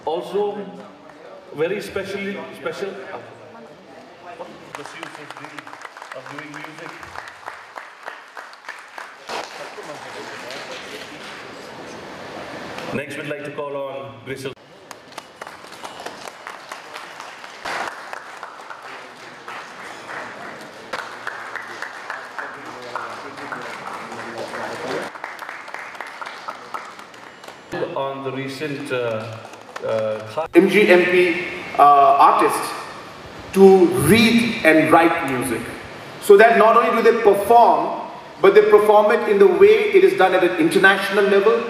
Also, very special. What the use of doing music? Next, we'd like to call on Grisel. On the recent MGMP artists to read and write music, so that not only do they perform, but they perform it in the way it is done at an international level,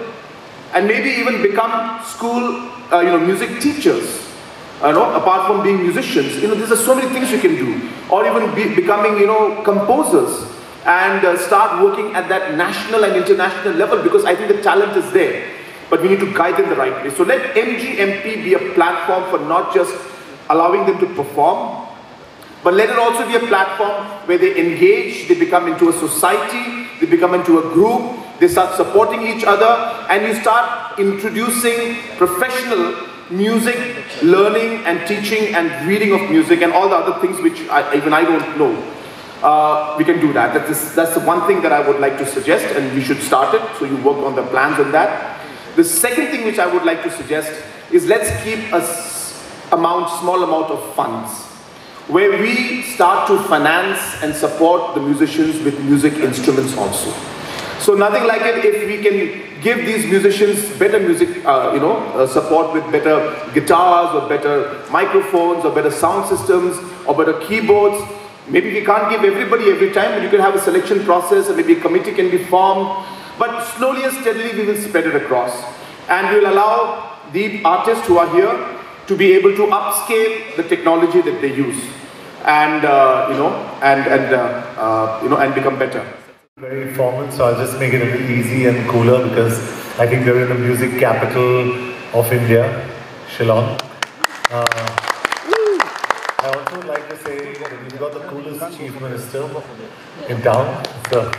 and maybe even become school music teachers. Apart from being musicians, there's so many things you can do, or even becoming composers and start working at that national and international level, because I think the talent is there. But we need to guide them the right way. So let MGMP be a platform for not just allowing them to perform, but let it also be a platform where they engage, they become into a society, they become into a group, they start supporting each other, and you start introducing professional music learning and teaching and reading of music and all the other things which even I don't know. We can do that. That's the one thing that I would like to suggest, and we should start it, so you work on the plans on that. The second thing which I would like to suggest is, let's keep a small amount of funds where we start to finance and support the musicians with music instruments also. So nothing like it if we can give these musicians better music support with better guitars or better microphones or better sound systems or better keyboards. Maybe we can't give everybody every time, but you can have a selection process, and maybe a committee can be formed. But slowly and steadily we will spread it across, and we will allow the artists who are here to be able to upscale the technology that they use, and and become better. Very formal, so I'll just make it a little easy and cooler, because I think we're in the music capital of India, Shillong. I also would like to say that we've got the coolest Chief Minister in town. So,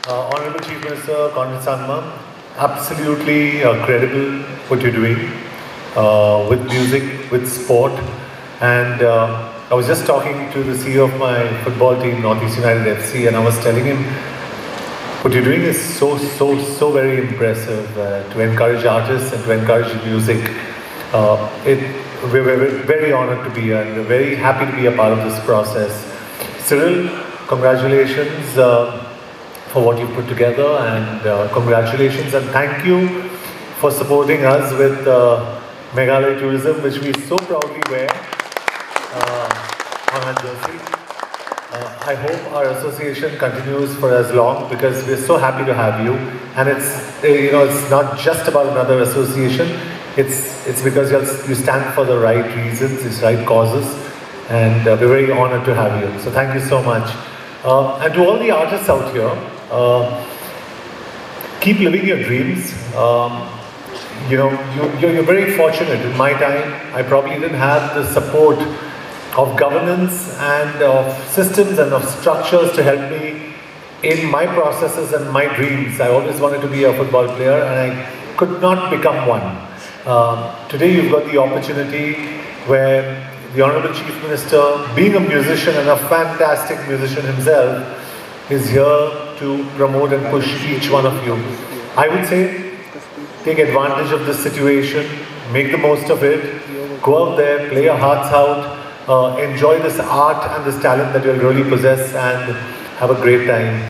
Honorable Chief Minister Conrad Sangma, absolutely credible what you're doing with music, with sport. And I was just talking to the CEO of my football team, Northeast United FC, and I was telling him, what you're doing is so very impressive to encourage artists and to encourage music. We're very honored to be here, and we're very happy to be a part of this process. Cyril, congratulations for what you put together, and congratulations and thank you for supporting us with Meghalaya Tourism, which we so proudly wear on our jersey. I hope our association continues for as long, because we're so happy to have you. And it's it's not just about another association. It's because you stand for the right reasons, it's right causes, and we're very honored to have you. So thank you so much. And to all the artists out here, keep living your dreams. You're very fortunate. In my time, I probably didn't have the support of governance and of systems and of structures to help me in my processes and my dreams. I always wanted to be a football player, and I could not become one. Today you've got the opportunity where the Honorable Chief Minister, being a musician and a fantastic musician himself, is here to promote and push each one of you. I would say, take advantage of this situation, make the most of it, go out there, play your hearts out, enjoy this art and this talent that you'll really possess, and have a great time.